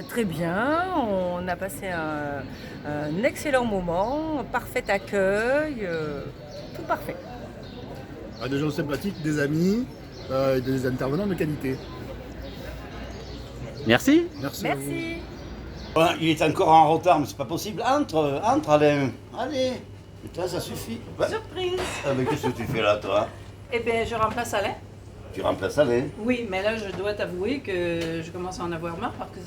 Très bien, on a passé un excellent moment, un parfait accueil, tout parfait. Des gens sympathiques, des amis et des intervenants de qualité. Merci. Merci à vous. Merci. Voilà, il est encore en retard, mais c'est pas possible. Entre, Alain. Allez. Et toi, ça suffit. Ouais. Surprise! Mais qu'est-ce que tu fais là, toi? Eh bien, je remplace Alain. Tu remplaces Alain. Oui, mais là, je dois t'avouer que je commence à en avoir marre parce que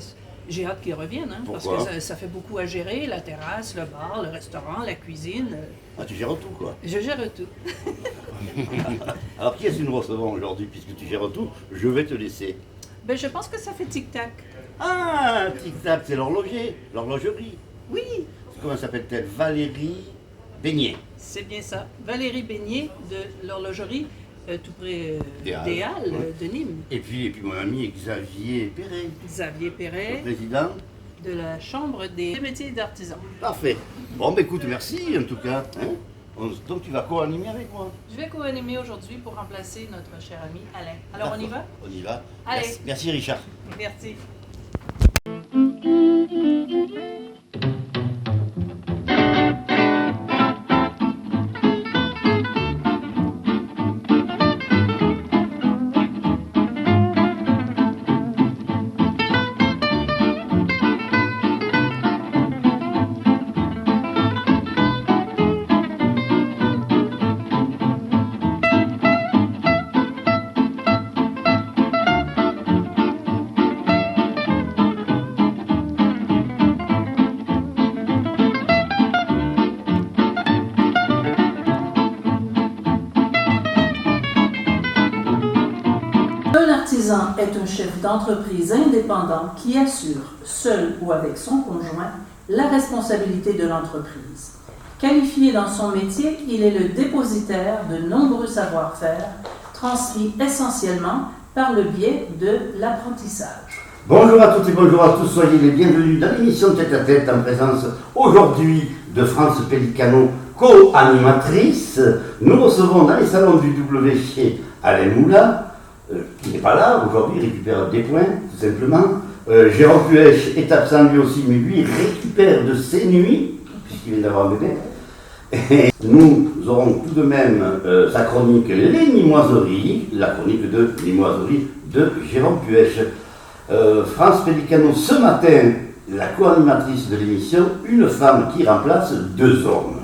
j'ai hâte qu'il revienne. Hein, parce Pourquoi? que ça fait beaucoup à gérer, la terrasse, le bar, le restaurant, la cuisine. Ah, tu gères tout, quoi. Je gère tout. Alors, qui est-ce que nous recevons aujourd'hui? Puisque tu gères tout, je vais te laisser. Ben, je pense que ça fait tic-tac. Ah, tic-tac, c'est l'horloger, l'horlogerie. Oui, Comment s'appelle-t-elle? Valérie Beignet. c'est bien ça. Valérie Beignet de l'horlogerie, tout près Des Halles. des Halles Ouais. de Nîmes. Et puis mon ami Xavier Perret, Xavier le Perret président. de la Chambre des métiers d'artisans. Parfait. Bon, ben écoute, merci en tout cas. Hein. Donc tu vas co-animer avec moi. Je vais co-animer aujourd'hui pour remplacer notre cher ami Alain. Alors, on y va? On y va. Allez. Merci Richard. Merci. Un artisan est un chef d'entreprise indépendant qui assure, seul ou avec son conjoint, la responsabilité de l'entreprise. Qualifié dans son métier, il est le dépositaire de nombreux savoir-faire, transmis essentiellement par le biais de l'apprentissage. Bonjour à toutes et bonjour à tous, soyez les bienvenus dans l'émission Tête à Tête en présence aujourd'hui de France Pellicano, co-animatrice. Nous recevons dans les salons du W chez Alain Moula, qui n'est pas là aujourd'hui, il récupère des points tout simplement. Jérôme Puech est absent lui aussi, mais lui récupère de ses nuits, puisqu'il vient d'avoir un bébé. Et nous aurons tout de même sa chronique Les Nimoiseries, la chronique de Nimoiseries de Jérôme Puech. France Pellicano, ce matin, la co-animatrice de l'émission, une femme qui remplace deux hommes.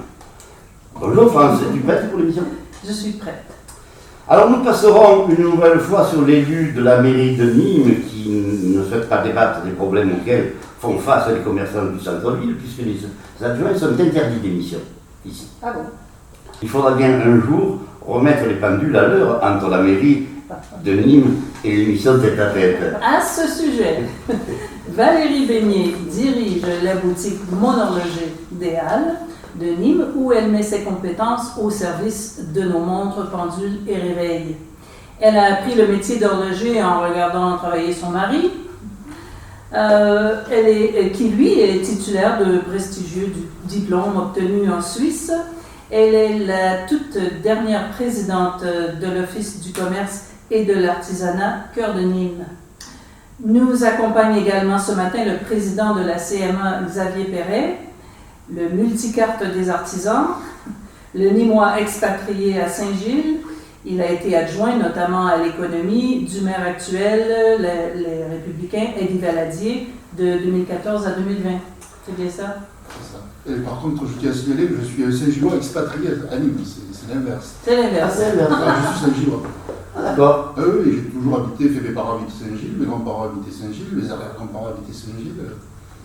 Bonjour France, es-tu prête pour l'émission? Je suis prête. Alors nous passerons une nouvelle fois sur l'élu de la mairie de Nîmes qui ne souhaite pas débattre des problèmes auxquels font face les commerçants du centre-ville, puisque les adjoints sont interdits d'émission ici. Ah bon? Il faudra bien un jour remettre les pendules à l'heure entre la mairie de Nîmes et l'émission Tête à Tête. À ce sujet, Valérie Beignet dirige la boutique Mon Horloger des Halles de Nîmes où elle met ses compétences au service de nos montres, pendules et réveils. Elle a appris le métier d'horloger en regardant travailler son mari, qui lui est titulaire de prestigieux diplômes obtenus en Suisse. Elle est la toute dernière présidente de l'Office du commerce et de l'artisanat Cœur de Nîmes. Nous accompagne également ce matin le président de la CMA, Xavier Perret, le multicarte des artisans, le Nîmois expatrié à Saint-Gilles. Il a été adjoint notamment à l'économie du maire actuel, les Républicains, Eddie Valadier, de 2014 à 2020. C'est bien ça? C'est ça. Et par contre, je tiens à signaler que je suis un Saint-Gillois expatrié à Nîmes, c'est l'inverse. C'est l'inverse. Je suis Saint-Gillois. Ah, d'accord. Oui, j'ai toujours habité, mes parents habitaient Saint-Gilles, mes grands-parents habitaient Saint-Gilles, mes arrière-grands-parents habitaient Saint-Gilles.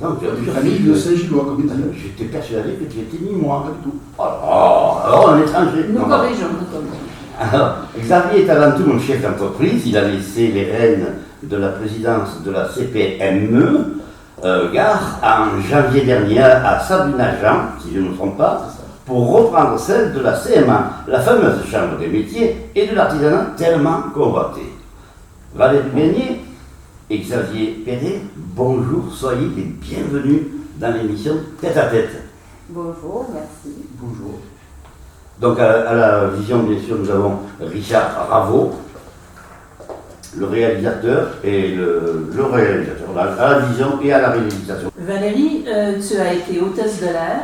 Non, tu as Une famille de Saint-Gillois, comme il dit. J'étais persuadé que tu étais ni moi. Pas du tout. Alors, un étranger. Nous Non, corrigeons, nous corrigeons. Alors, Xavier est avant tout un chef d'entreprise. Il a laissé les rênes de la présidence de la CPME, gare, en janvier dernier à Sabrina Jean, si je ne me trompe pas, pour reprendre celle de la CMA, la fameuse chambre des métiers et de l'artisanat tellement convoitée. Valérie Beignet et Xavier Perret, bonjour, soyez les bienvenus dans l'émission Tête à Tête. Bonjour, merci. Bonjour. Donc à la vision, bien sûr, nous avons Richard Raveau. le réalisateur et le réalisateur, à la vision et à la réalisation. Valérie, tu as été hôtesse de l'air,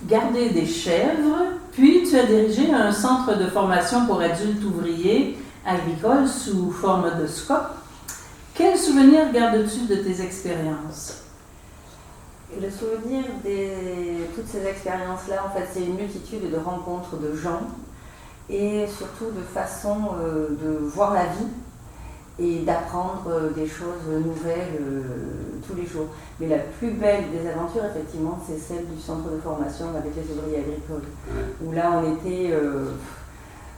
gardé des chèvres, puis tu as dirigé un centre de formation pour adultes ouvriers agricoles sous forme de SCOP. Quels souvenirs gardes-tu de tes expériences? Le souvenir de toutes ces expériences-là, en fait, c'est une multitude de rencontres de gens et surtout de façon de voir la vie et d'apprendre des choses nouvelles tous les jours. Mais la plus belle des aventures, effectivement, c'est celle du centre de formation avec les ouvriers agricoles, où là, on était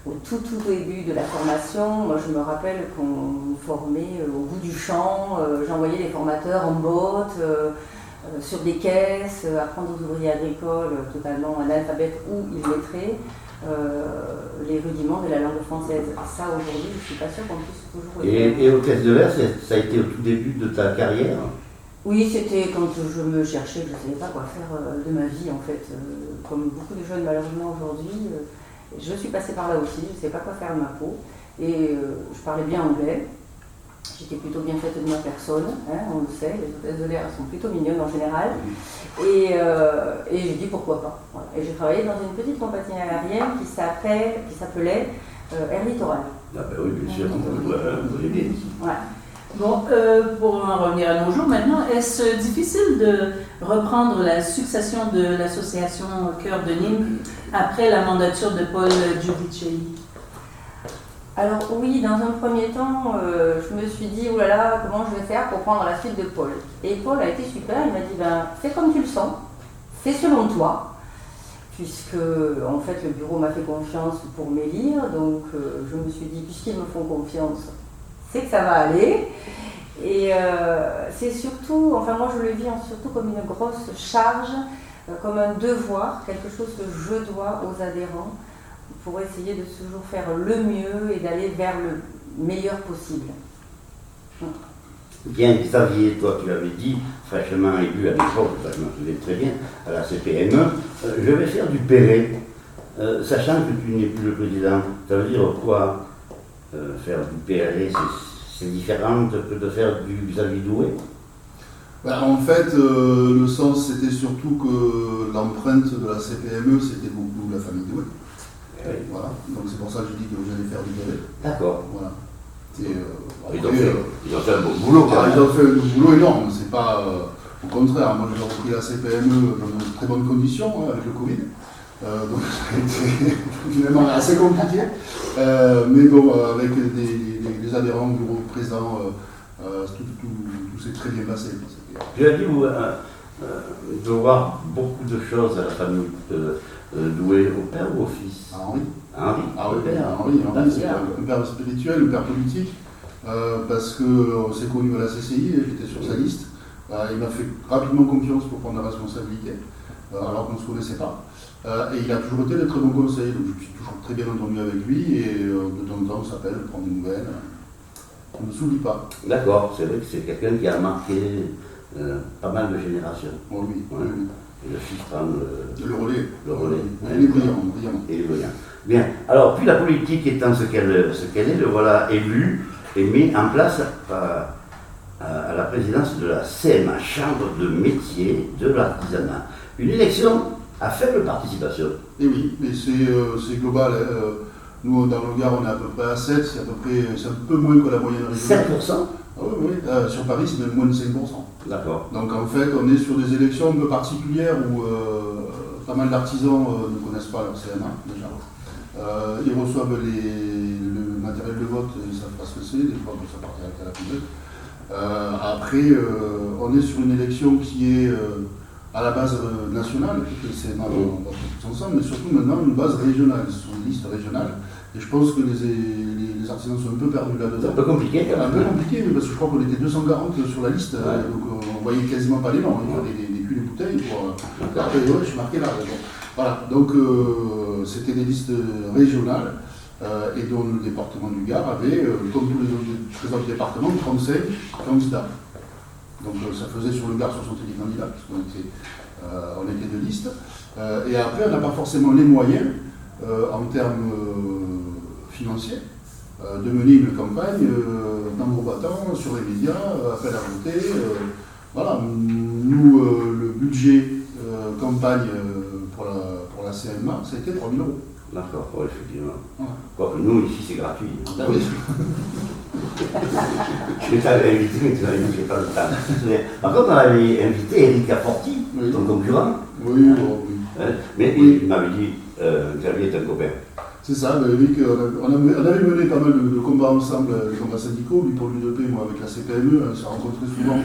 au tout début de la formation. Moi, je me rappelle qu'on nous formait au bout du champ. J'envoyais les formateurs en botte, sur des caisses, apprendre aux ouvriers agricoles totalement analphabètes ou illettrés les rudiments de la langue française. Ça, aujourd'hui, je ne suis pas sûre qu'on puisse toujours le faire. Et hôtesse de l'air, ça a été au tout début de ta carrière? Oui, c'était quand je me cherchais, que je ne savais pas quoi faire de ma vie, en fait. Comme beaucoup de jeunes, malheureusement, aujourd'hui, je suis passée par là aussi, je ne savais pas quoi faire de ma peau. Et je parlais bien anglais. J'étais plutôt bien faite de ma personne, hein, on le sait, les hôtesses de l'air sont plutôt mignonnes en général. Et j'ai dit pourquoi pas. Voilà. Et j'ai travaillé dans une petite compagnie aérienne qui s'appelait Air Littoral. Ah ben oui, bien sûr, vous l'avez dit. Ouais. Bon, pour en revenir à nos jours maintenant, est-ce difficile de reprendre la succession de l'association Cœur de Nîmes après la mandature de Paul Giudicelli? Alors oui, dans un premier temps, je me suis dit, oulala, comment je vais faire pour prendre la suite de Paul? Et Paul a été super, il m'a dit, fais comme tu le sens, fais selon toi, puisque en fait le bureau m'a fait confiance pour m'élire, donc je me suis dit, puisqu'ils me font confiance, c'est que ça va aller. Et c'est surtout, enfin moi je le vis surtout comme une grosse charge, comme un devoir, quelque chose que je dois aux adhérents, pour essayer de toujours faire le mieux et d'aller vers le meilleur possible. Bien, Xavier, toi tu avais dit, fraîchement élu à l'époque, ça je me souviens très bien, à la CPME, je vais faire du Perret, sachant que tu n'es plus le président. Ça veut dire quoi, faire du Perret? C'est différent que de faire du Xavier Doué? En fait, le sens c'était surtout que l'empreinte de la CPME c'était beaucoup la famille Doué. Oui. Voilà, donc c'est pour ça que je dis que j'allais faire du Perret. D'accord. Voilà. Ils ont fait un bon boulot. Ils ont fait un boulot énorme, c'est pas. Au contraire, moi j'ai repris la CPME dans de très bonnes conditions avec le Covid. Donc ça a été finalement assez compliqué. Mais bon, avec les adhérents du bureau présent, tout s'est très bien passé. Tu as dit de voir beaucoup de choses à la famille Doué, au père ou au fils? Henri. Henri. Ah oui, Henri, c'est un père spirituel, un père politique, parce qu'on s'est connu à la CCI, j'étais sur sa liste. Il m'a fait rapidement confiance pour prendre la responsabilité, alors qu'on ne se connaissait pas. Et il a toujours été de très bons conseils, donc je me suis toujours très bien entendu avec lui, et de temps en temps on s'appelle, on prend des nouvelles. On ne s'oublie pas. D'accord, c'est vrai que c'est quelqu'un qui a marqué pas mal de générations. Oh, oui, Ouais. oui. Et le fils prend Le relais. le relais. Il est brillant, brillant. Et il est brillant. Bien, alors puis la politique étant ce qu'elle est, le voilà élu et mis en place à la présidence de la CMA, Chambre de métier de l'artisanat. Une élection à faible participation. Et oui, mais c'est global. Nous, dans le Gard, on est à peu près à 7, c'est un peu moins que la moyenne régionale. 7%. Ah oui, oui. Sur Paris, c'est même moins de 5%. D'accord. Donc en fait, on est sur des élections un peu particulières où pas mal d'artisans ne connaissent pas leur CMA déjà. Ils reçoivent le matériel de vote, ils ne savent pas ce que c'est, des fois ça part direct à la poubelle. Après, on est sur une élection qui est à la base nationale, le CMA va tous ensemble, mais surtout maintenant une base régionale, ce sont des listes régionales. Et je pense que les artisans sont un peu perdus C'est là-dedans. un peu compliqué quand Un même. peu compliqué, mais parce que je crois qu'on était 240 sur la liste, Ouais. donc on voyait quasiment pas les noms, il fallait des culs de bouteilles pour. Après, ouais, je suis marqué là. Bon. Voilà, donc c'était des listes régionales et dont le département du Gard avait, comme tous les autres présents du département, 35 candidats. Donc ça faisait sur le Gard 70 candidats, parce qu'on était de liste. Et après, on n'a pas forcément les moyens en termes financiers de mener une campagne donc tambour battant, sur les médias, appel à voter. Voilà, nous, le budget campagne pour la CMA, ça a été 3 000 €. D'accord, ouais, effectivement. Voilà. Quoique nous, ici, c'est gratuit. Ah oui. Je t'avais invité, mais tu m'avais dit que j'ai pas le temps. Par contre, on avait invité Eric Laforti, Oui. ton concurrent. Oui, bon, oui. Hein, mais Oui. il m'avait dit Xavier est un copain. C'est ça, mais Eric, on avait mené pas mal de combats ensemble, des combats syndicaux, lui pour l'UDP, moi avec la CPME, on s'est rencontrés souvent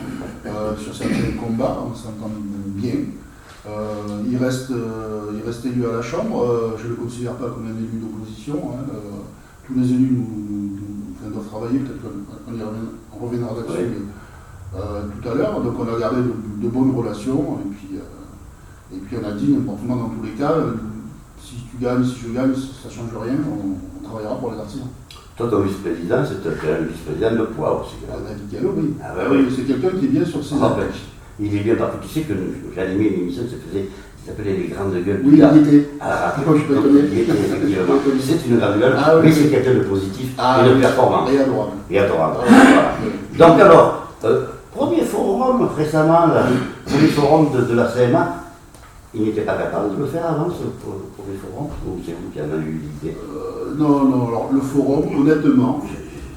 sur certains combats, on s'entend bien. Il reste élu à la Chambre, je ne le considère pas comme un élu d'opposition. Hein, tous les élus doivent travailler, peut-être qu'on reviendra là-dessus tout à l'heure. Donc on a gardé de bonnes relations, et puis on a dit n'importe comment dans tous les cas, si tu gagnes, si je gagne, ça ne change rien, on travaillera pour les artisans. Toi, ton vice-président, c'est un vice-président de poids aussi. David Gallo, oui. Ah bah oui. C'est quelqu'un qui est bien sur ses Ah, appels. il est bien partout. Tu sais que j'animais une émission qui s'appelait Les Grandes Gueules. Oui, il y était. À la radio. Moi, je peux connaître. Il était effectivement. C'est une grande gueule, Ah, oui. mais c'est quelqu'un de positif Ah, et de oui. performant. Et adorable. Et adorable. Ah, Voilà. oui. Donc alors, premier forum récemment, là, premier forum de la CMA, il n'était pas capable de le faire avant ce premier forum, ou c'est vous qui en avez eu l'idée? Non, alors le forum, honnêtement,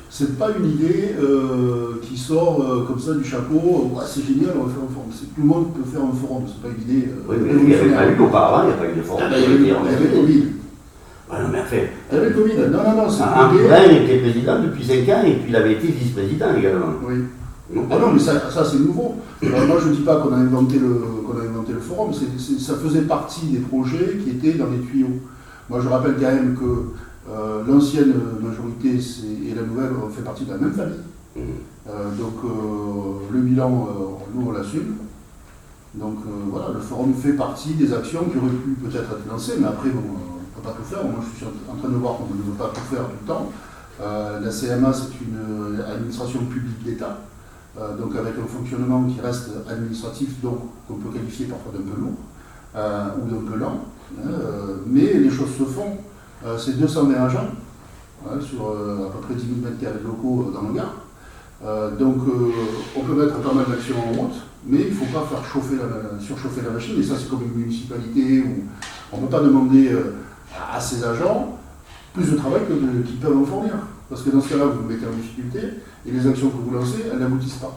c'est pas une idée qui sort comme ça du chapeau. Ouais, c'est génial, on va faire un forum. Tout le monde peut faire un forum, c'est pas une idée. Oui, mais il n'y avait pas eu auparavant, il n'y a pas eu de forum. Il y avait le Covid. Ouais, non, mais en fait, Il y avait le Covid. Non, c'est un une idée. Boudin était président depuis 5 ans et puis il avait été vice-président également. Oui. Donc, Ah non, mais ça c'est nouveau. Alors, moi, je ne dis pas qu'on a inventé le forum, ça faisait partie des projets qui étaient dans les tuyaux. Moi, je rappelle quand même que l'ancienne majorité et la nouvelle ont fait partie de la même famille. Donc, le bilan, nous, on l'assume. Donc, voilà, le forum fait partie des actions qui auraient pu peut-être être lancées, mais après, bon, on ne peut pas tout faire. Moi, je suis en train de voir qu'on ne veut pas tout faire tout le temps. La CMA, c'est une administration publique d'État. Donc avec un fonctionnement qui reste administratif, donc qu'on peut qualifier parfois d'un peu lourd ou d'un peu lent, mais les choses se font. C'est 220 agents sur à peu près 10 000 m² locaux dans le Gard. Donc on peut mettre pas mal d'actions en route, mais il ne faut pas faire surchauffer la machine, et ça c'est comme une municipalité où on ne peut pas demander à ces agents plus de travail qu'ils peuvent en fournir. Parce que dans ce cas-là, vous vous mettez en difficulté et les actions que vous lancez, elles n'aboutissent pas.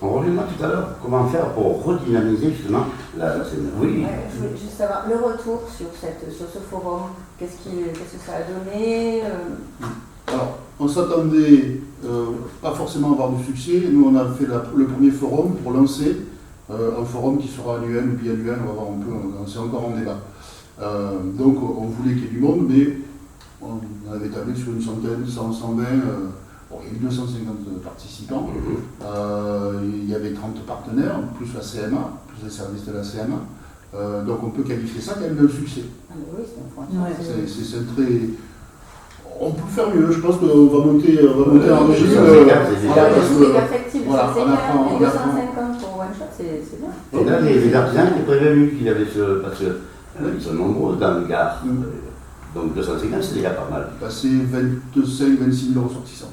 on reviendra tout à l'heure comment faire pour redynamiser justement la CMA. Oui. Ouais, je voulais juste savoir le retour sur ce forum. Qu'est-ce que ça a donné Alors, on s'attendait pas forcément à avoir du succès. Nous, on a fait le premier forum pour lancer un forum qui sera annuel ou biannuel, on va voir un peu, c'est encore en débat. Donc, on voulait qu'il y ait du monde, mais on avait tablé sur une centaine, 100, 120, il y a eu 250 participants, il y avait 30 partenaires, plus la CMA, plus les services de la CMA, donc on peut qualifier ça quand même d'un succès. Ah, mais oui, c'est un point. Ouais. C'est un très... On peut faire mieux, je pense qu'on va monter un registre. c'est Ah, clair, ouais, parce tout est perfectible, voilà, ça, c'est on clair. apprend, Et on 250 pour one shot, c'est bien. Et là, les artisans étaient prévenus qu'il y avait parce que ils sont nombreux dans le Gard. Donc 250, c'est déjà pas mal. C'est 25-26 000 ressortissants.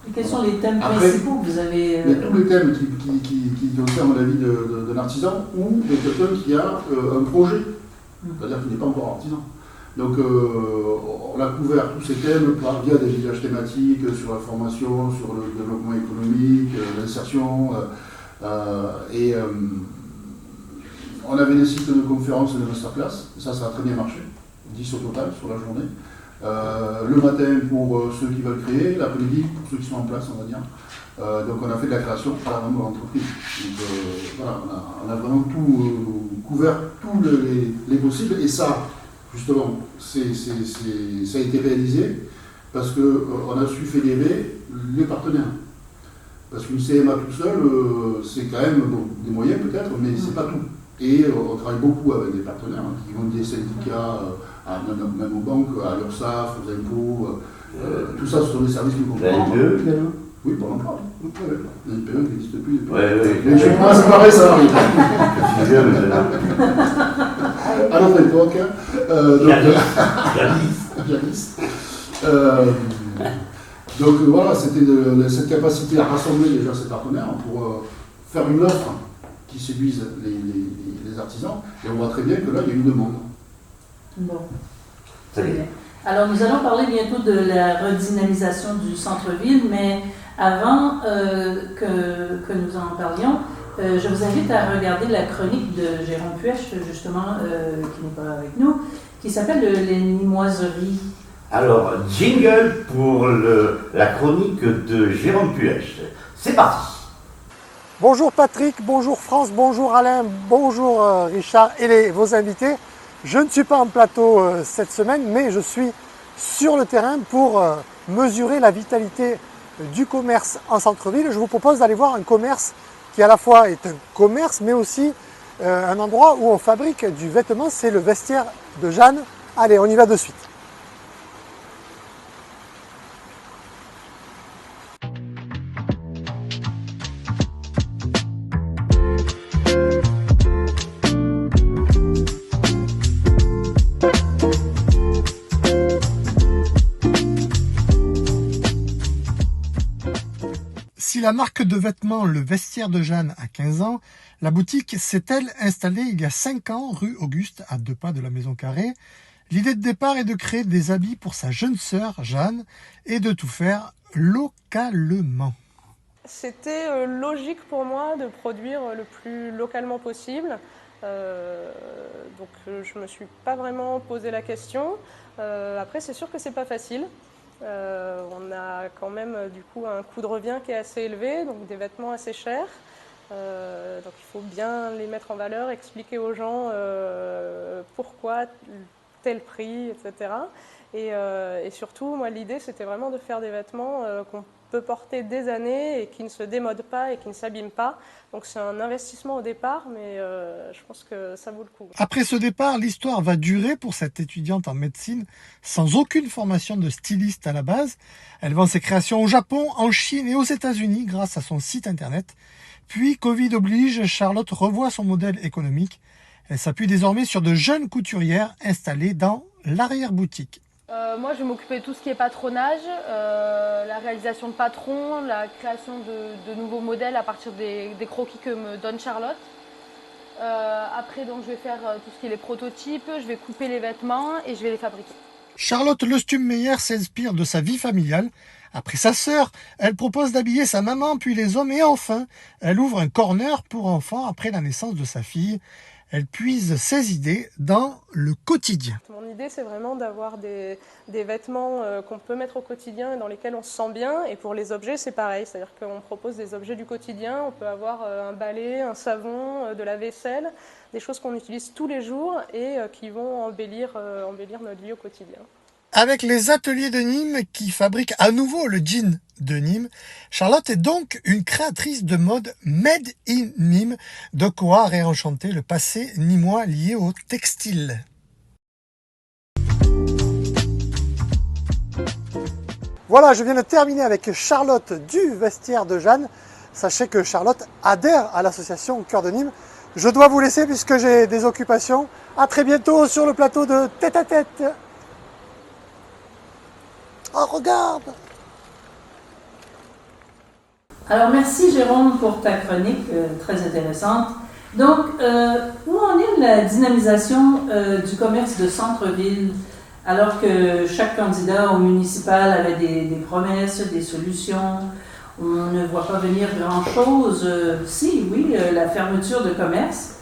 Et quels sont les thèmes Après, principaux que vous avez Il y a tous les thèmes qui concernent la vie d'un artisan ou de quelqu'un qui a un projet, c'est-à-dire qui n'est pas encore artisan. Donc on a couvert tous ces thèmes via des villages thématiques sur la formation, sur le développement économique, l'insertion. On avait des cycles de conférences et de masterclass, ça a très bien marché, 10 au total sur la journée. Le matin pour ceux qui veulent créer, l'après-midi pour ceux qui sont en place, on va dire. Donc on a fait de la création à la vente de l'entreprise. Donc voilà, on a vraiment tout couvert, tous les possibles, et ça, justement, ça a été réalisé parce qu'on a su fédérer les partenaires. Parce qu'une CMA tout seul, c'est quand même des moyens peut-être, mais c'est pas tout. Et on travaille beaucoup avec des partenaires qui vont des syndicats, même aux banques, à l'URSSAF, aux impôts, tout ça, ce sont des services que nous La comprenons. NPE également. Oui, pour l'emploi. La NPE n'existe plus depuis. Oui. Mais je pense que pareil, ça arrive. Je suis jeune maintenant. À notre époque, jadis. Donc voilà, c'était cette capacité à rassembler déjà ces partenaires pour faire une offre qui séduise les artisans. Et on voit très bien que là, il y a une demande. Bon, très bien. Alors, nous allons parler bientôt de la redynamisation du centre-ville, mais avant que nous en parlions, je vous invite à regarder la chronique de Jérôme Puech, justement, qui n'est pas avec nous, qui s'appelle Les Nimoiseries. Alors, jingle pour la chronique de Jérôme Puech. C'est parti. Bonjour Patrick, bonjour France, bonjour Alain, bonjour Richard et vos invités. Je ne suis pas en plateau cette semaine, mais je suis sur le terrain pour mesurer la vitalité du commerce en centre-ville. Je vous propose d'aller voir un commerce qui à la fois est un commerce, mais aussi un endroit où on fabrique du vêtement. C'est le vestiaire de Jeanne. Allez, on y va de suite. Si la marque de vêtements Le Vestiaire de Jeanne a 15 ans, la boutique s'est-elle installée il y a 5 ans rue Auguste, à 2 pas de la Maison Carrée. L'idée de départ est de créer des habits pour sa jeune sœur Jeanne et de tout faire localement. C'était logique pour moi de produire le plus localement possible. Donc je ne me suis pas vraiment posé la question. Après, c'est sûr que c'est pas facile. On a quand même du coup un coût de revient qui est assez élevé, donc des vêtements assez chers. Donc il faut bien les mettre en valeur, expliquer aux gens pourquoi tel prix, etc. Et surtout, moi l'idée c'était vraiment de faire des vêtements qu'on peut porter des années et qui ne se démodent pas et qui ne s'abîment pas. Donc c'est un investissement au départ, mais je pense que ça vaut le coup. Après ce départ, l'histoire va durer pour cette étudiante en médecine sans aucune formation de styliste à la base. Elle vend ses créations au Japon, en Chine et aux États-Unis grâce à son site internet. Puis, Covid oblige, Charlotte revoit son modèle économique. Elle s'appuie désormais sur de jeunes couturières installées dans l'arrière-boutique. Moi, je vais m'occuper de tout ce qui est patronage, la réalisation de patrons, la création de nouveaux modèles à partir des croquis que me donne Charlotte. Après, donc, je vais faire tout ce qui est les prototypes, je vais couper les vêtements et je vais les fabriquer. Charlotte Lestume-Meyer s'inspire de sa vie familiale. Après sa sœur, elle propose d'habiller sa maman puis les hommes et enfin, elle ouvre un corner pour enfants après la naissance de sa fille. Elle puise ses idées dans le quotidien. Mon idée, c'est vraiment d'avoir des vêtements qu'on peut mettre au quotidien et dans lesquels on se sent bien. Et pour les objets, c'est pareil. C'est-à-dire qu'on propose des objets du quotidien. On peut avoir un balai, un savon, de la vaisselle, des choses qu'on utilise tous les jours et qui vont embellir notre vie au quotidien. Avec les ateliers de Nîmes qui fabriquent à nouveau le jean de Nîmes, Charlotte est donc une créatrice de mode made in Nîmes, de quoi réenchanter le passé nîmois lié au textile. Voilà, je viens de terminer avec Charlotte du Vestiaire de Jeanne. Sachez que Charlotte adhère à l'association Cœur de Nîmes. Je dois vous laisser puisque j'ai des occupations. À très bientôt sur le plateau de Tête à Tête. Oh, regarde! Alors, merci Jérôme pour ta chronique très intéressante. Donc, où en est la dynamisation du commerce de centre-ville, alors que chaque candidat au municipal avait des promesses, des solutions? On ne voit pas venir grand-chose. La fermeture de commerce.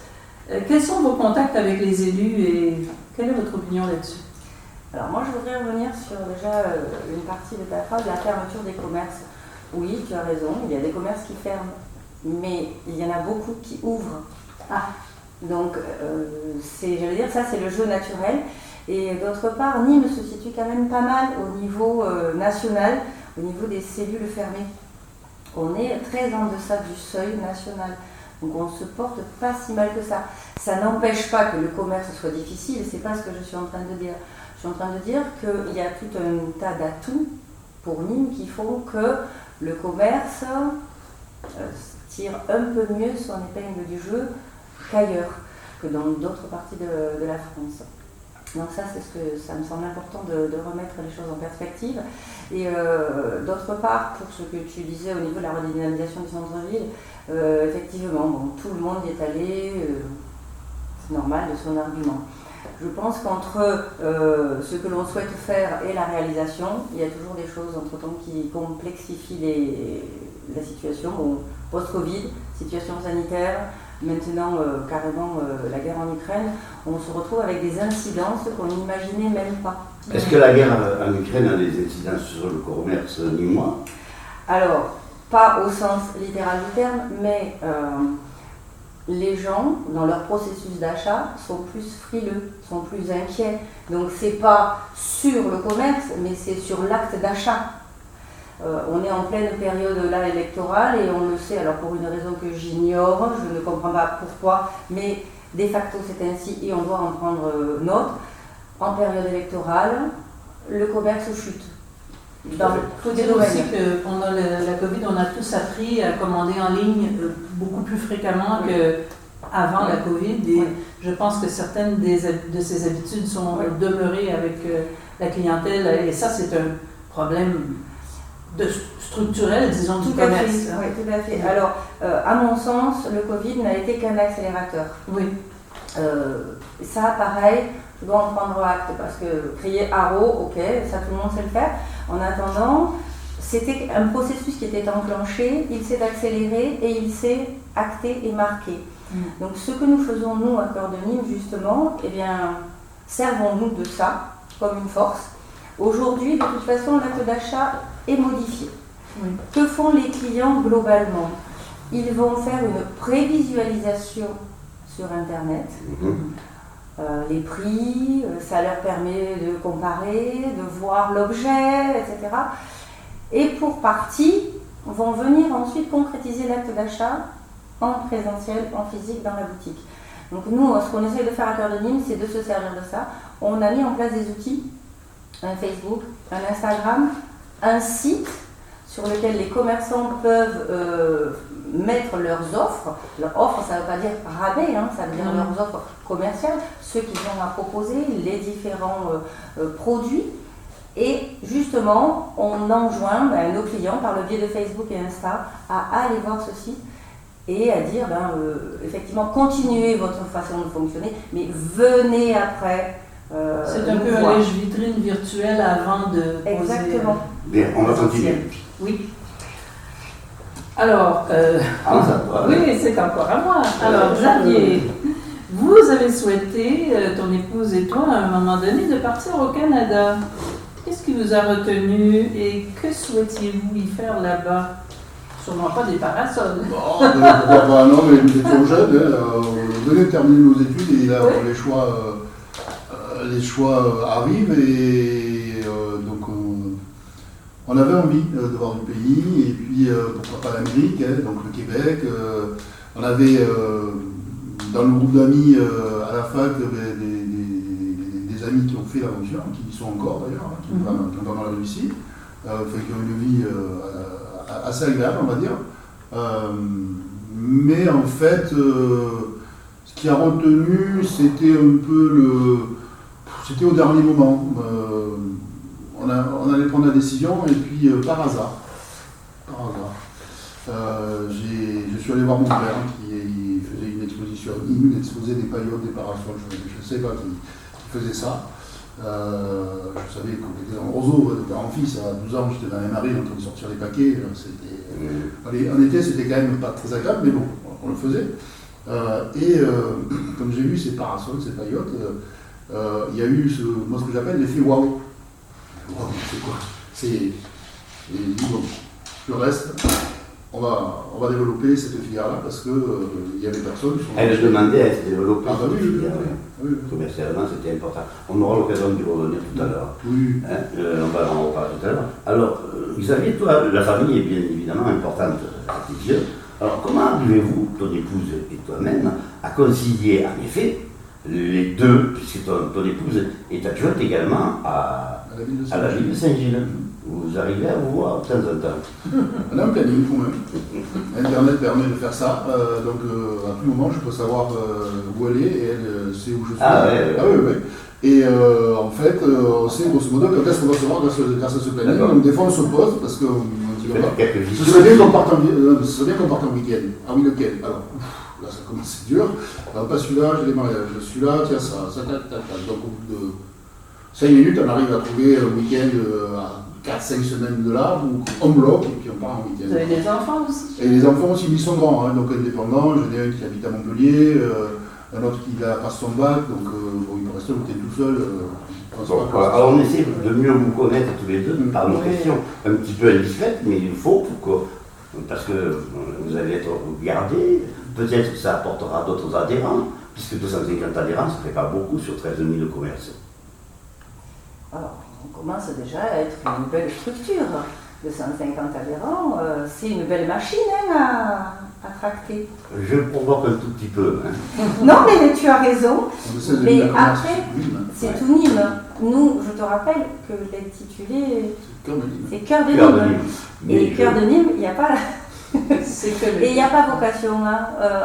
Quels sont vos contacts avec les élus et quelle est votre opinion là-dessus? Alors moi, je voudrais revenir sur déjà une partie de ta phrase, la fermeture des commerces. Oui, tu as raison, il y a des commerces qui ferment, mais il y en a beaucoup qui ouvrent. Donc, j'allais dire, ça c'est le jeu naturel. Et d'autre part, Nîmes se situe quand même pas mal au niveau national, au niveau des cellules fermées. On est très en deçà du seuil national. Donc on ne se porte pas si mal que ça. Ça n'empêche pas que le commerce soit difficile, c'est pas ce que je suis en train de dire. Je suis en train de dire qu'il y a tout un tas d'atouts pour Nîmes qui font que le commerce tire un peu mieux son épingle du jeu qu'ailleurs, que dans d'autres parties de la France. Donc ça, ça me semble important de remettre les choses en perspective. Et d'autre part, pour ce que tu disais au niveau de la redynamisation du centre-ville, effectivement, bon, tout le monde y est allé, c'est normal de son argument. Je pense qu'entre ce que l'on souhaite faire et la réalisation, il y a toujours des choses entre-temps qui complexifient la situation. Bon, post-Covid, situation sanitaire, maintenant carrément la guerre en Ukraine, on se retrouve avec des incidences qu'on n'imaginait même pas. Est-ce que la guerre en Ukraine a des incidences sur le commerce nîmois? Alors, pas au sens littéral du terme, mais les gens, dans leur processus d'achat, sont plus frileux, sont plus inquiets. Donc c'est pas sur le commerce, mais c'est sur l'acte d'achat. On est en pleine période là électorale et on le sait, alors pour une raison que j'ignore, je ne comprends pas pourquoi, mais de facto c'est ainsi et on doit en prendre note. En période électorale, le commerce chute. Dans tous les domaines. Aussi que pendant la Covid, on a tous appris à commander en ligne beaucoup plus fréquemment qu'avant la Covid. Et je pense que certaines de ces habitudes sont demeurées avec la clientèle. Et ça, c'est un problème structurel, disons, du commerce. Oui, tout à fait. Alors, à mon sens, le Covid n'a été qu'un accélérateur. Oui. Ça, pareil, je dois en prendre acte parce que crier haro, ok, ça tout le monde sait le faire. En attendant, c'était un processus qui était enclenché, il s'est accéléré et il s'est acté et marqué. Donc ce que nous faisons, nous, à Cœur de Nîmes, justement, eh bien, servons-nous de ça comme une force. Aujourd'hui, de toute façon, l'acte d'achat est modifié. Oui. Que font les clients globalement? Ils vont faire une prévisualisation sur Internet. Les prix, ça leur permet de comparer, de voir l'objet, etc. Et pour partie, vont venir ensuite concrétiser l'acte d'achat en présentiel, en physique, dans la boutique. Donc nous, ce qu'on essaie de faire à Cœur de Nîmes, c'est de se servir de ça. On a mis en place des outils, un Facebook, un Instagram, un site sur lequel les commerçants peuvent mettre leurs offres. Leurs offres, ça ne veut pas dire rabais, hein, ça veut dire leurs offres commerciales, ceux qu'ils ont à proposer, les différents produits. Et justement, on enjoint nos clients, par le biais de Facebook et Insta, à aller voir ce site et à dire, effectivement, continuez votre façon de fonctionner, mais venez après. C'est un peu un lèche-vitrine virtuel avant de poser... Exactement. Bien, on va continuer. Oui. Alors, oui, c'est encore à moi. Alors, Xavier, vous avez souhaité, ton épouse et toi, à un moment donné, de partir au Canada. Qu'est-ce qui vous a retenu et que souhaitiez-vous y faire là-bas? Sûrement pas des parasols. Non, mais nous étions jeunes, on venait de terminer nos études et là, les choix arrivent et donc on avait envie de voir du pays et puis pourquoi pas l'Amérique, donc le Québec. On avait dans le groupe d'amis à la fac des amis qui ont fait l'aventure, qui y sont encore d'ailleurs, qui ont vraiment réussi, qui ont une vie assez agréable, on va dire. Mais en fait, ce qui a retenu, c'était un peu c'était au dernier moment. On allait prendre la décision et puis par hasard, je suis allé voir mon père qui faisait une exposition, il exposait des paillotes, des parasols, je ne sais pas qui faisait ça. Je savais qu'on était en roseau de père en fils, à 12 ans j'étais dans les marées en train de sortir les paquets. En été c'était quand même pas très agréable, mais bon, on le faisait. Comme j'ai vu ces parasols, ces paillotes, il y a eu ce que j'appelle l'effet waouh. Waouh, c'est quoi? Bon, le reste, on va développer cette filière-là parce qu'il y avait personne. Elle demandait à se développer. Ah, bah oui. Commercialement, c'était important. On aura l'occasion d'y revenir tout à l'heure. Oui. On va en reparler tout à l'heure. Alors, Xavier, toi, la famille est bien évidemment importante à tes yeux. Alors, comment arrivez-vous, ton épouse et toi-même, à concilier, en effet, les deux, puisque ton épouse est adjointe également à la ville de Saint-Gilles. Vous arrivez à vous voir de temps en temps. On a un planning quand même. Internet permet de faire ça. Donc à tout moment, je peux savoir où elle est et elle sait où je suis. Ah ouais. Ah oui. Et en fait, on sait grosso modo quand est-ce qu'on va se voir grâce à ce planning. Donc des fois on se pose parce que ce serait bien qu'on parte en week-end. Ah oui, lequel? Alors, là ça commence à être dur. Alors, pas celui-là, j'ai les mariages. Celui-là, tiens ça, tac, tac, tac. Donc au bout de 5 minutes, on arrive à trouver un week-end à 4-5 semaines de là, où on bloque et puis on part en week-end. Vous avez des enfants aussi? Et les enfants aussi, ils sont grands, hein, donc indépendants. J'en ai un qui habite à Montpellier, un autre qui passe son bac, donc bon, il peut rester au week-end tout seul. Alors on essaie de mieux vous connaître tous les deux par nos questions un petit peu indiscrètes, mais il faut parce que vous allez être regardé, peut-être que ça apportera d'autres adhérents, puisque 250 adhérents, ça ne fait pas beaucoup sur 13 000 commerces. Alors, on commence déjà à être une belle structure. 250 adhérents, c'est une belle machine à tracter. Je provoque un tout petit peu. Hein. Non, mais tu as raison. Mais après, c'est tout Nîmes. Nous, je te rappelle que l'intitulé, c'est Cœur de Nîmes. Et Cœur de Nîmes, il n'y a pas... Et il n'y a pas vocation. Hein.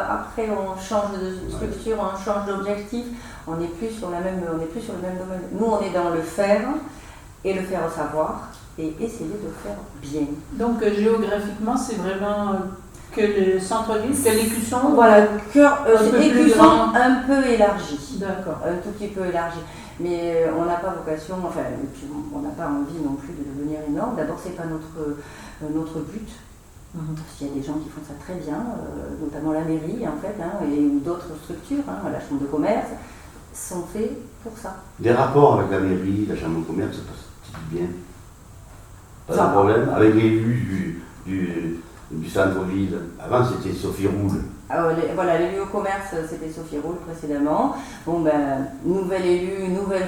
Après, on change de structure, on change d'objectif. On n'est plus sur le même domaine. Nous, on est dans le faire et le faire savoir et essayer de le faire bien. Donc, géographiquement, c'est vraiment que le centre-ville, que l'écusson. Voilà, c'est l'écusson un peu élargi. D'accord. Un tout petit peu élargi. Mais on n'a pas vocation, enfin, on n'a pas envie non plus de devenir énorme. D'abord, ce n'est pas notre but. S'il y a des gens qui font ça très bien, notamment la mairie en fait, hein, et d'autres structures, hein, la chambre de commerce, sont faits pour ça. Des rapports avec la mairie, la chambre de commerce, ça passe bien. Pas de problème avec l'élu du centre-ville. Avant c'était Sophie Roule. Voilà, l'élu au commerce, c'était Sophie Roule précédemment. Bon ben, nouvel élu, nouvelle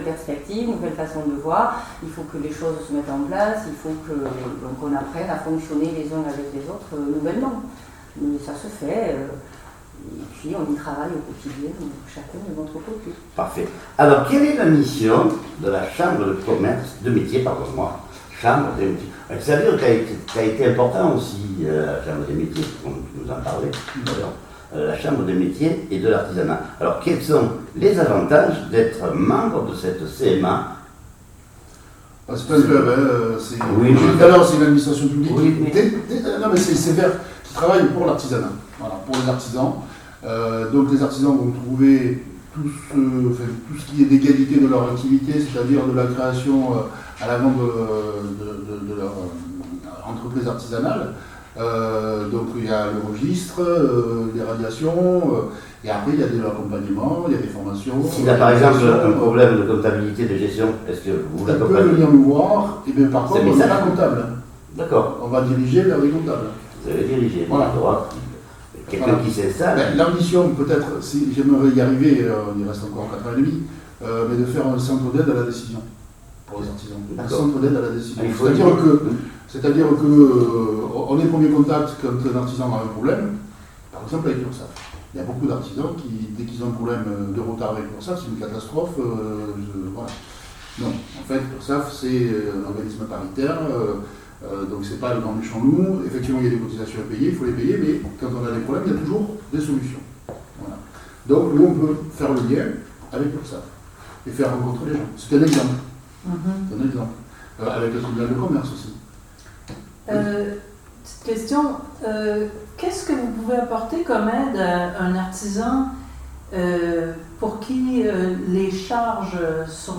perspective, nouvelle façon de voir. Il faut que les choses se mettent en place, il faut qu'on apprenne à fonctionner les uns avec les autres nouvellement. Mais ça se fait, et puis on y travaille au quotidien, chacun de notre côté. Parfait. Alors, quelle est la mission de la chambre de commerce, de métier, pardonne-moi, chambre des métiers? Ça veut dire que ça a été important aussi, la chambre des métiers, comme tu nous en parlais d'ailleurs, la chambre des métiers et de l'artisanat. Alors, quels sont les avantages d'être membre de cette CMA? C'est pas un club, hein, tout à l'heure c'est une administration publique. Non, mais c'est vers qui travaille pour l'artisanat, voilà, pour les artisans. Donc les artisans vont trouver tout ce qui est d'égalité de leur activité, c'est-à-dire de la création à la vente de leur entreprise artisanale. Donc il y a le registre, les radiations, et après il y a de l'accompagnement, il y a des formations. S'il y a par exemple un problème de comptabilité, de gestion, est-ce que vous l'accompagnez? Ils peuvent venir nous voir, et bien par contre on n'est pas comptable. D'accord. On va diriger vers les comptables. Vous allez diriger, voilà. Quelqu'un qui s'installe. L'ambition, peut-être, si j'aimerais y arriver, il reste encore 4 ans et demi, mais de faire un centre d'aide à la décision pour les artisans. Un centre d'aide à la décision. C'est-à-dire qu'on est premier contact quand un artisan a un problème, par exemple avec l'URSSAF. Il y a beaucoup d'artisans qui, dès qu'ils ont un problème de retard avec l'URSSAF, c'est une catastrophe. Voilà. Non, en fait, l'URSSAF, c'est un organisme paritaire. Donc c'est pas le grand méchant loup, effectivement il y a des cotisations à payer, il faut les payer, mais quand on a des problèmes, il y a toujours des solutions. Voilà. Donc nous on peut faire le lien avec l'URSSAF et faire rencontrer les gens. C'est un exemple. C'est un exemple. Avec le tribunal de commerce aussi. Petite question, qu'est-ce que vous pouvez apporter comme aide à un artisan pour qui les charges sont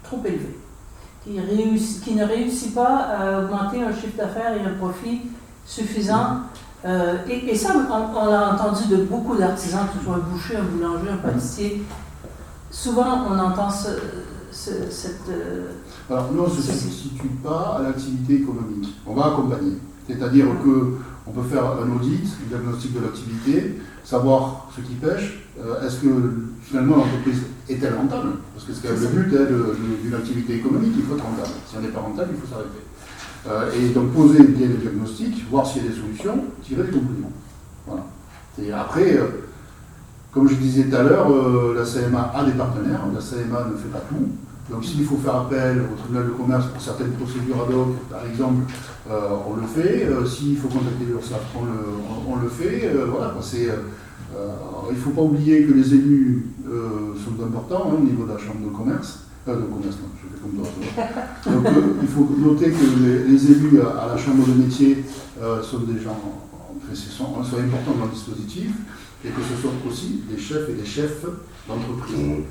trop élevées? Qui ne réussit pas à augmenter un chiffre d'affaires et un profit suffisant. Et ça, on l'a entendu de beaucoup d'artisans, que ce soit un boucher, un boulanger, un pâtissier. Souvent, on entend cette... Alors, nous, on ne se substitue pas à l'activité économique. On va accompagner. C'est-à-dire qu'on peut faire un audit, un diagnostic de l'activité, savoir ce qui pêche. Est-ce que finalement l'entreprise est-elle rentable? Parce que c'est quand même le but d'une activité économique, il faut être rentable. Si on n'est pas rentable, il faut s'arrêter. Et donc poser bien le diagnostic, voir s'il y a des solutions, tirer des conclusions. Voilà. Et après, comme je disais tout à l'heure, la CMA a des partenaires, la CMA ne fait pas tout. Donc s'il faut faire appel au tribunal de commerce pour certaines procédures ad hoc, par exemple, on le fait. S'il faut contacter l'URSSAF, on le fait. Voilà, il ne faut pas oublier que les élus sont importants au niveau de la chambre de commerce. Non, je fais comme toi. Donc il faut noter que les élus à la chambre de métier sont des gens sont importants dans le dispositif et que ce sont aussi des chefs et des chefs d'entreprise.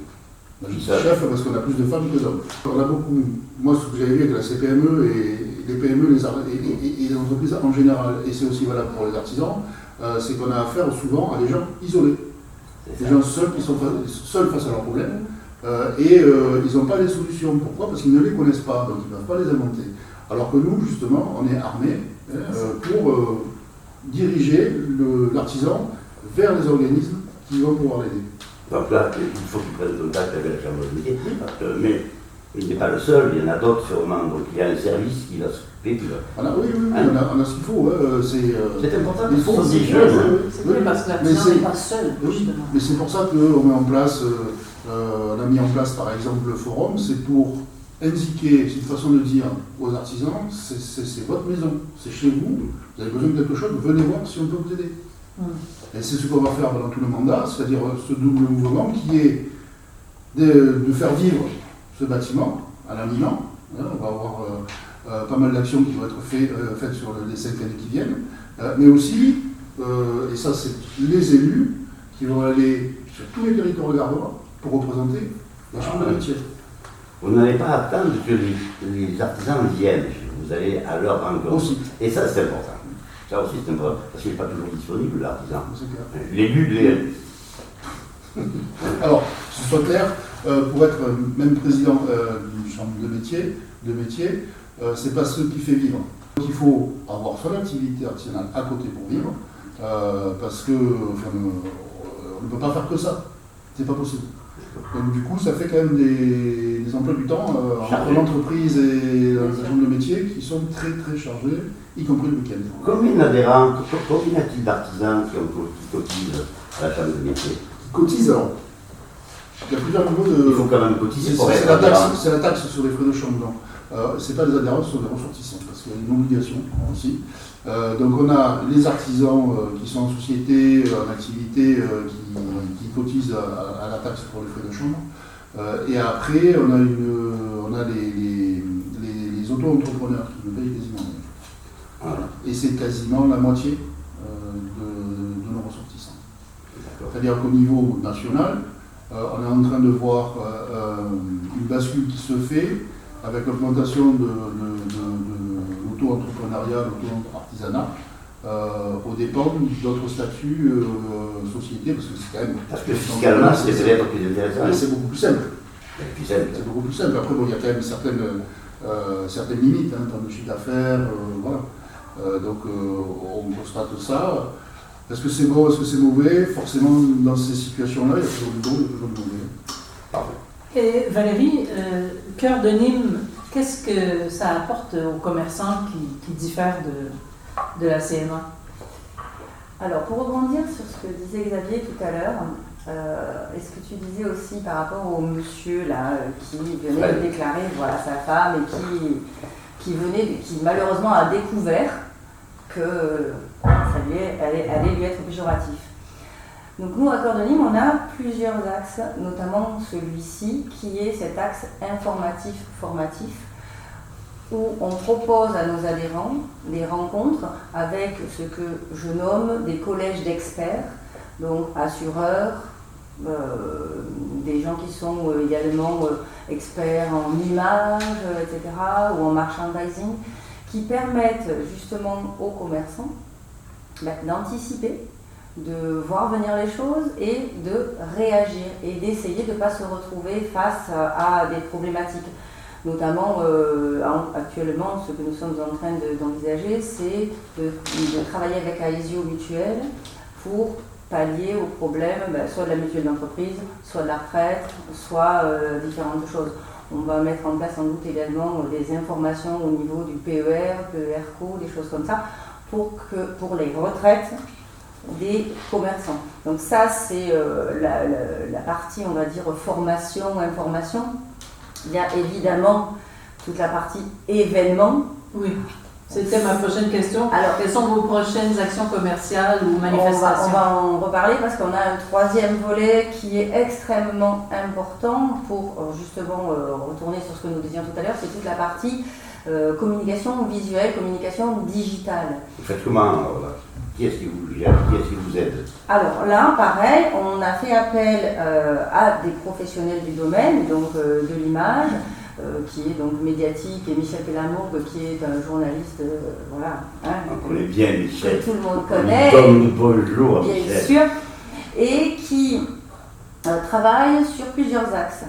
Je dis chef parce qu'on a plus de femmes que d'hommes. On a beaucoup, moi ce que j'avais vu avec la CPME et les PME et les entreprises en général, et c'est aussi valable pour les artisans, c'est qu'on a affaire souvent à des gens isolés. Des gens seuls qui sont seuls face à leurs problèmes et ils n'ont pas les solutions. Pourquoi? Parce qu'ils ne les connaissent pas, donc ils ne peuvent pas les inventer. Alors que nous, justement, on est armés pour diriger l'artisan vers les organismes qui vont pouvoir l'aider. Donc là, il faut qu'il prenne contact avec la chambre de métier, mais il n'est pas le seul, il y en a d'autres sûrement. Donc il y a un service qui va s'occuper. Voilà, oui, on a ce qu'il faut. C'est important, il faut des jeunes. C'est vrai parce que l'artisan n'est pas seul, justement. Mais c'est pour ça qu'on met en place, on a mis en place par exemple le forum, c'est pour indiquer, c'est une façon de dire aux artisans, c'est votre maison, c'est chez vous, vous avez besoin de quelque chose, venez voir si on peut vous aider. Et c'est ce qu'on va faire pendant tout le mandat, c'est-à-dire ce double mouvement qui est de faire vivre ce bâtiment à l'anilant. On va avoir pas mal d'actions qui vont être faites sur les 5 années qui viennent, mais aussi, et ça c'est les élus qui vont aller sur tous les territoires gardois pour représenter la chambre de métier. Vous n'allez pas attendre que les artisans viennent, vous allez à leur rencontre. Aussi. Et ça c'est important. Ça aussi c'est important, parce qu'il n'est pas toujours disponible l'artisan. C'est clair. L'élu, Alors, que ce soit clair, pour être même président d'une chambre de métier, c'est pas ce qui fait vivre. Donc, il faut avoir son activité artisanale à côté pour vivre, parce que on ne peut pas faire que ça. C'est pas possible. Donc du coup, ça fait quand même des emplois du temps entre l'entreprise et la chambre de métier qui sont très très chargés, y compris le week-end. combien d'adhérents, combien y a-t-il d'artisans qui cotisent à la chambre de métier? Cotisent alors. Il y a plusieurs niveaux de. Il faut quand même cotiser pour être C'est la taxe sur les frais de chambre. Ce n'est pas des adhérents, ce sont des ressortissants, parce qu'il y a une obligation aussi. Donc on a les artisans qui sont en société, en activité, qui cotisent à la taxe pour les frais de chambre. Et après, on a les auto-entrepreneurs qui ne payent quasiment rien. Voilà. Et c'est quasiment la moitié de nos ressortissants. C'est-à-dire qu'au niveau national, on est en train de voir une bascule qui se fait avec l'augmentation de l'auto-entrepreneuriat, l'auto-artisanat, aux dépens d'autres statuts sociétés, parce que c'est quand même... Parce que fiscalement, c'est peut-être plus intéressant. C'est beaucoup plus simple. C'est beaucoup plus simple. Après, bon, il y a quand même certaines limites en termes de chiffre d'affaires, voilà. Donc, on constate ça. Est-ce que c'est bon, est-ce que c'est mauvais? Forcément, dans ces situations-là, il y a toujours du bon, il y a toujours du mauvais. Parfait. Et Valérie, Cœur de Nîmes, qu'est-ce que ça apporte aux commerçants qui diffèrent de la CMA? Alors, pour rebondir sur ce que disait Xavier tout à l'heure, et ce que tu disais aussi par rapport au monsieur là, qui venait de déclarer voilà, sa femme et qui malheureusement a découvert que ça allait lui être péjoratif. Donc nous, à Cœur de Nîmes, on a plusieurs axes, notamment celui-ci, qui est cet axe informatif-formatif, où on propose à nos adhérents des rencontres avec ce que je nomme des collèges d'experts, donc assureurs, des gens qui sont également experts en images, etc., ou en merchandising, qui permettent justement aux commerçants d'anticiper, de voir venir les choses et de réagir et d'essayer de ne pas se retrouver face à des problématiques. Notamment, actuellement, ce que nous sommes en train d'envisager, c'est de travailler avec Aesio Mutuelle pour pallier aux problèmes, soit de la mutuelle d'entreprise, soit de la retraite, soit différentes choses. On va mettre en place sans doute également des informations au niveau du PER, PERCO, des choses comme ça, pour les retraites des commerçants. Donc ça, c'est la partie, on va dire, formation, information. Il y a évidemment toute la partie événements. Oui, c'était ma prochaine question. Alors, quelles sont vos prochaines actions commerciales ou on manifestations? va en reparler parce qu'on a un troisième volet qui est extrêmement important pour justement retourner sur ce que nous disions tout à l'heure, c'est toute la partie communication visuelle, communication digitale. Vous faites comment alors, là? Qui est-ce qui vous gère? Qui est-ce qui vous aide? Alors là, pareil, on a fait appel à des professionnels du domaine, donc de l'image, qui est donc médiatique, et Michel Pellamourgue, qui est un journaliste, voilà. Hein, On connaît bien Michel. Que tout le monde connaît. Bonjour Bien Michel. sûr. Et qui travaille sur plusieurs axes.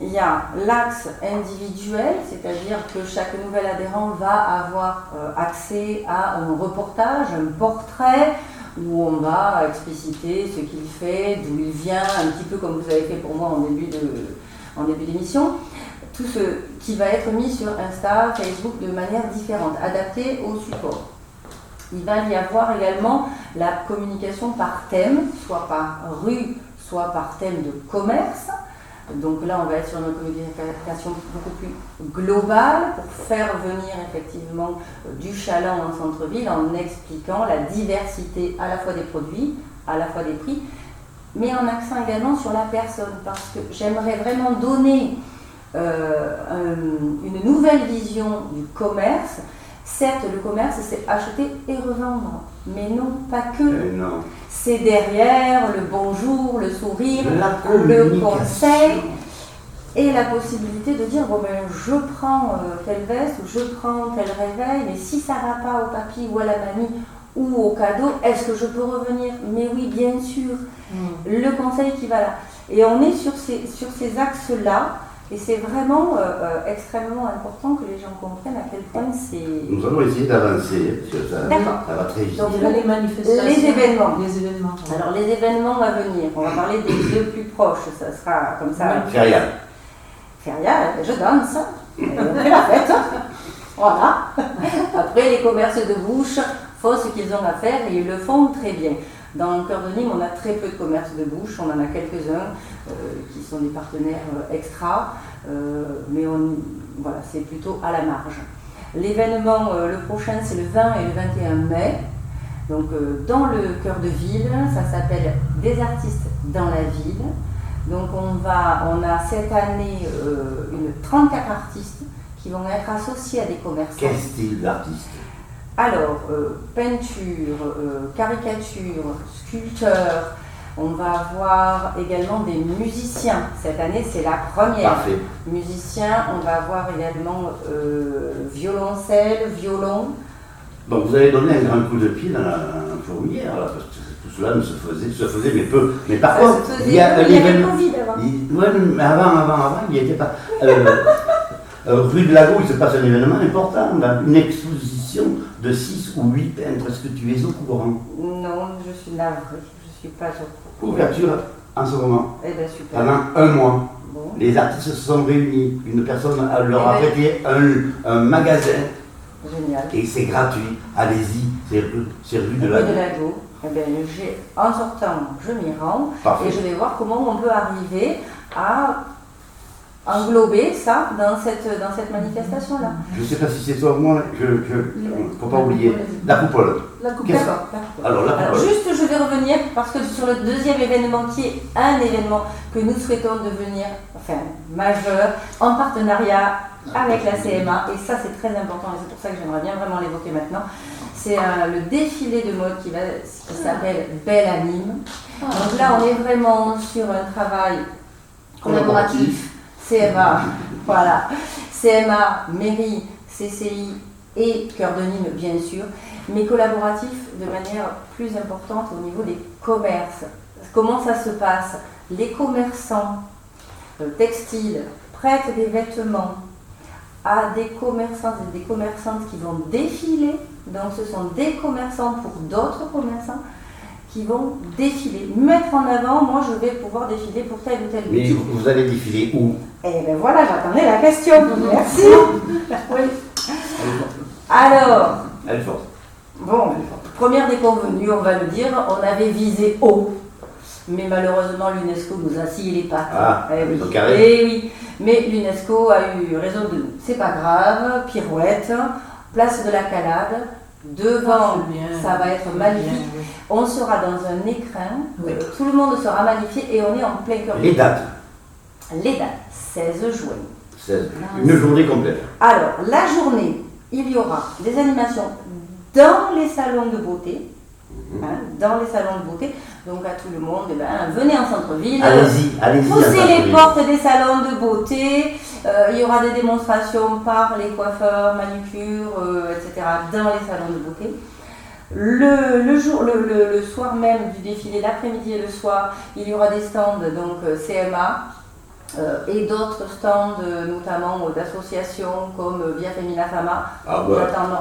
Il y a l'axe individuel, c'est-à-dire que chaque nouvel adhérent va avoir accès à un reportage, un portrait, où on va expliciter ce qu'il fait, d'où il vient, un petit peu comme vous avez fait pour moi en début d'émission. Tout ce qui va être mis sur Insta, Facebook de manière différente, adaptée au support. Il va y avoir également la communication par thème, soit par rue, soit par thème de commerce. Donc là, on va être sur une communication beaucoup plus globale pour faire venir effectivement du chaland en centre-ville en expliquant la diversité à la fois des produits, à la fois des prix, mais en accent également sur la personne, parce que j'aimerais vraiment donner une nouvelle vision du commerce. Certes, le commerce, c'est acheter et revendre, mais non, pas que. Non. C'est derrière le bonjour, le sourire, La le conseil et la possibilité de dire, bon ben je prends telle veste ou je prends tel réveil, mais si ça ne va pas au papy ou à la mamie ou au cadeau, est-ce que je peux revenir? Mais oui, bien sûr. Le conseil qui va là. Et on est sur ces axes-là. Et c'est vraiment extrêmement important que les gens comprennent à quel point c'est... Nous allons essayer d'avancer sur ça. D'accord. Ça va très vite. Donc, les manifestations. Les événements. Les événements. Alors les événements à venir, on va parler des deux plus proches, ça sera comme ça. Feria. Feria, je danse, on fait la fête. Voilà. Après, les commerces de bouche font ce qu'ils ont à faire et ils le font très bien. Dans le cœur de Nîmes, on a très peu de commerces de bouche, on en a quelques-uns qui sont des partenaires extra, mais voilà, c'est plutôt à la marge. L'événement, le prochain, c'est le 20 et le 21 mai, donc dans le cœur de ville, ça s'appelle Des artistes dans la ville. Donc on a cette année 34 artistes qui vont être associés à des commerçants. Quel style d'artiste? Alors, peinture, caricature, sculpteur, on va avoir également des musiciens. Cette année, c'est la première. Parfait. Musiciens, on va avoir également violoncelle, violon. Donc vous avez donné un grand coup de pied dans la fourmilière, là, parce que tout cela ne se faisait mais peu. Mais par contre, il y a il y avait le Covid avant. Oui, mais avant, il n'y était pas. Rue de Lago, il se passe un événement important, une exposition de 6 ou 8 peintres. Est-ce que tu es au courant? Non, je suis navrée, je ne suis pas au courant. Ouverture en ce moment. Eh bien, super. Pendant un mois. Bon. Les artistes se sont réunis. Une personne leur a prêté un magasin. Génial. Et c'est gratuit. Allez-y, c'est rue de Rue Lago. de Lago. Eh bien, en sortant, je m'y rends. Parfait. Et je vais voir comment on peut arriver à englober ça dans cette manifestation-là. Je ne sais pas si c'est toi ou moi, il ne faut pas oublier. La coupole. La coupole. D'accord. Alors, la coupole. Juste, je vais revenir parce que sur le deuxième événement, qui est un événement que nous souhaitons devenir majeur, en partenariat avec la CMA, et ça c'est très important et c'est pour ça que j'aimerais bien vraiment l'évoquer maintenant, c'est le défilé de mode qui s'appelle Belle à Nîmes. Donc là, on est vraiment sur un travail collaboratif. CMA, voilà, CMA, mairie, CCI et Cœur de Nîmes bien sûr, mais collaboratif de manière plus importante au niveau des commerces. Comment ça se passe? Les commerçants textiles prêtent des vêtements à des commerçants et des commerçantes qui vont défiler, donc ce sont des commerçants pour d'autres commerçants qui vont défiler, mettre en avant, moi je vais pouvoir défiler pour telle ou telle boutique. Mais vous allez défiler où? Eh bien voilà, j'attendais la question. Merci. Oui. Alors, Elle est forte. bon, première déconvenue, on va le dire, on avait visé haut. Mais malheureusement, l'UNESCO nous a scié les pattes. Ah, eh oui. au carré. Eh oui. Mais l'UNESCO a eu raison de nous. C'est pas grave, pirouette, place de la Calade, devant, ça va être magnifique. On sera dans un écrin, tout le monde sera magnifié et on est en plein cœur. Les dates. Les dates, 16 juin. 16. Une journée complète. Alors, la journée, il y aura des animations dans les salons de beauté. Dans les salons de beauté. Donc, à tout le monde, venez en centre-ville. Allez-y. Poussez les portes des salons de beauté. Il y aura des démonstrations par les coiffeurs, manucures, etc. dans les salons de beauté. Le soir même du défilé, l'après-midi et le soir, il y aura des stands donc CMA et d'autres stands notamment d'associations comme Via Femina Fama.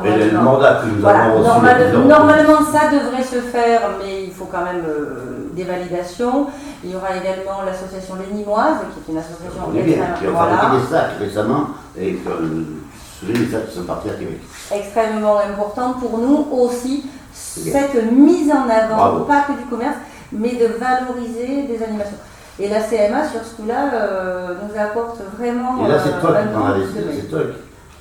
Et le mandat que nous avons reçu. Normalement, ça devrait se faire, mais il faut quand même des validations. Il y aura également l'association Les Nîmoises, qui est une association qui ont fabriqué des sacs récemment et les sacs qui sont partis à Québec. Extrêmement important pour nous aussi, cette mise en avant, pas que du commerce, mais de valoriser des animations. Et la CMA, sur ce coup-là, nous apporte vraiment. Et là, c'est toi qui prends la décision, c'est toi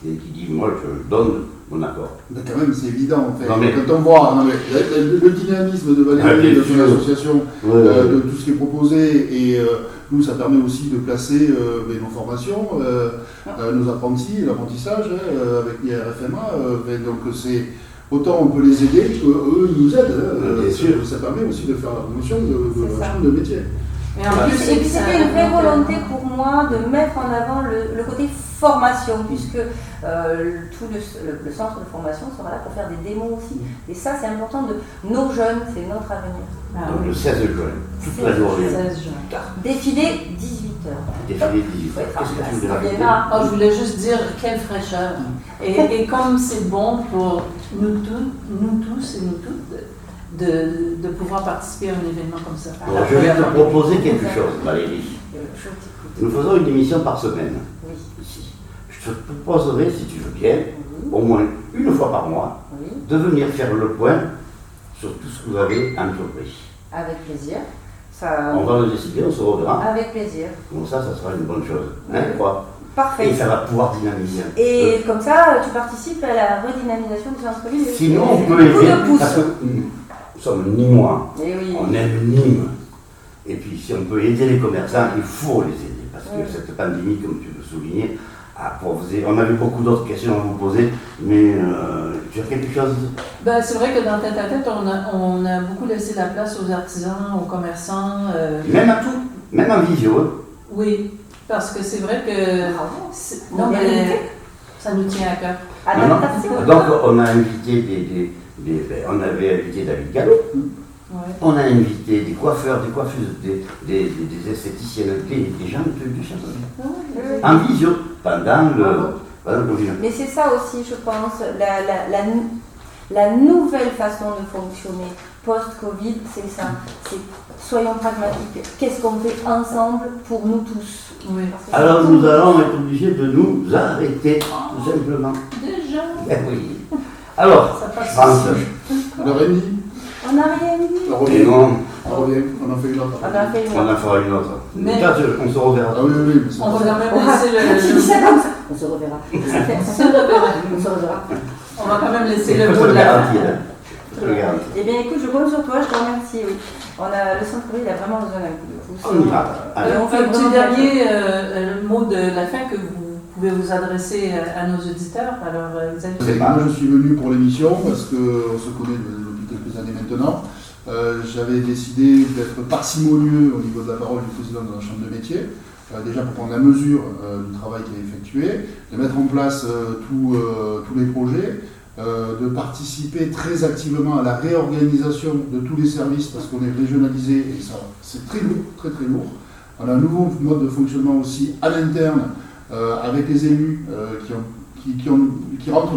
qui dis, moi, je donne mon accord. Mais quand même, c'est évident, en fait. Quand on voit le dynamisme de Valérie, de son association, de tout ce qui est proposé, et nous, ça permet aussi de placer nos formations, nos apprentis, l'apprentissage, avec l'IRFMA. Donc, c'est. Autant on peut les aider qu'eux, ils nous aident. Bien sûr. Ça permet aussi de faire la promotion de la chambre de métier. Mais en plus, c'était une vraie volonté pour moi de mettre en avant le côté formation, puisque tout le centre de formation sera là pour faire des démos aussi. Et ça, c'est important de nos jeunes, c'est notre avenir. Donc le 16 juin, toute la journée. Défilé 18h. Défilé 18h. Qu'est-ce que tu voudrais rajouter? Je voulais juste dire quelle fraîcheur. Et comme c'est bon pour nous tous et nous toutes, de pouvoir participer à un événement comme ça. Alors, je vais te proposer quelque chose, Valérie. Nous faisons une émission par semaine, ici. Je te proposerai, si tu veux bien, au moins une fois par mois, de venir faire le point sur tout ce que vous avez entrepris. Avec plaisir. On va le décider, on se reverra. Avec plaisir. Comme ça sera une bonne chose. Hein, quoi. Parfait. Et ça va pouvoir dynamiser. Et comme ça, tu participes à la redynamisation du centre-ville. Sinon, on peut aider, parce que nous sommes Nîmois, on aime Nîmes. Et puis, si on peut aider les commerçants, il faut les aider. Parce que cette pandémie, comme tu le soulignais, a posé. On avait beaucoup d'autres questions à vous poser, mais tu as quelque chose? C'est vrai que dans Tête à Tête, on a beaucoup laissé la place aux artisans, aux commerçants. Même à tout, même en visio. Oui, parce que c'est vrai que ça nous tient à cœur. Donc, on a invité on avait invité David Gallo. On a invité des coiffeurs, des coiffeuses, des esthéticiennes, des gens du château. En visio, pendant le confinement. Mais c'est ça aussi, je pense, la nouvelle façon de fonctionner post-Covid, c'est ça. Soyons pragmatiques. Qu'est-ce qu'on fait ensemble pour nous tous? Alors nous allons être obligés de nous arrêter, tout simplement. Déjà? Oui. Alors, France. On a réuni. On n'a rien dit. On revient. On en fait une autre. On en fera une autre. Mais on se reverra. Ah oui, on va quand même laisser On se reverra. On se reverra. On va quand même laisser le mot mot de la fin. Eh bien écoute, je compte sur toi, je te remercie. Oui. Le centre-ville a vraiment besoin d'un coup de pouce. On y va. On fait un petit dernier mot de la fin que vous pouvez vous adresser à nos auditeurs. Alors, moi, je suis venu pour l'émission parce qu'on se connaît depuis quelques années maintenant. J'avais décidé d'être parcimonieux au niveau de la parole du président de la Chambre de métier, déjà pour prendre la mesure du travail qui est effectué, de mettre en place tous les projets, de participer très activement à la réorganisation de tous les services parce qu'on est régionalisé et ça c'est très lourd, très très lourd. On a un nouveau mode de fonctionnement aussi à l'interne avec les élus qui rentrent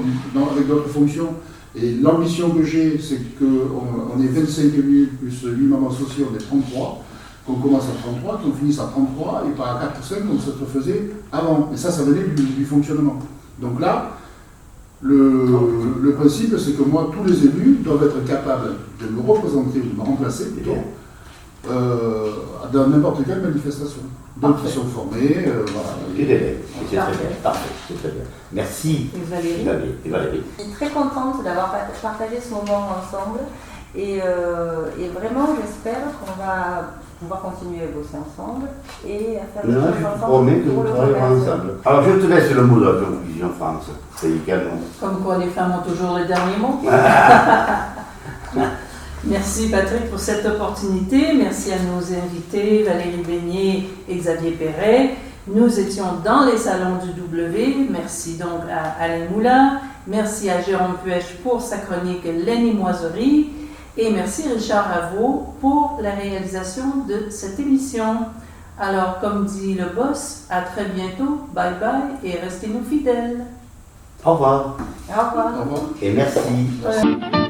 avec d'autres fonctions. Et l'ambition que j'ai, c'est qu'on est 25 élus plus 8 membres sociaux, on est 33, qu'on commence à 33, qu'on finisse à 33 et pas à 4 ou 5 comme ça se faisait avant. Et ça venait du fonctionnement. Donc là, le principe, c'est que moi, tous les élus doivent être capables de me représenter ou de me remplacer plutôt dans n'importe quelle manifestation. Donc ils sont formés, voilà. Et c'est très bien, parfait, c'est très bien. Merci. Et Valérie. Et Valérie. Je suis très contente d'avoir partagé ce moment ensemble et vraiment j'espère qu'on va pouvoir continuer à bosser ensemble et à faire des Non, choses je te ensemble promets que pour nous le travaillerons commerce. ensemble. Alors je te laisse le mot de la conclusion, France. C'est également. Comme quoi les femmes ont toujours le dernier mot. Merci Patrick pour cette opportunité. Merci à nos invités, Valérie Beignet et Xavier Perret. Nous étions dans les salons du W. Merci donc à Alain Moulin. Merci à Jérôme Puech pour sa chronique L'anémoiserie. Et merci Richard Ravaud pour la réalisation de cette émission. Alors, comme dit le boss, à très bientôt. Bye bye et restez-nous fidèles. Au revoir. Au revoir. Au revoir. Et merci. Voilà.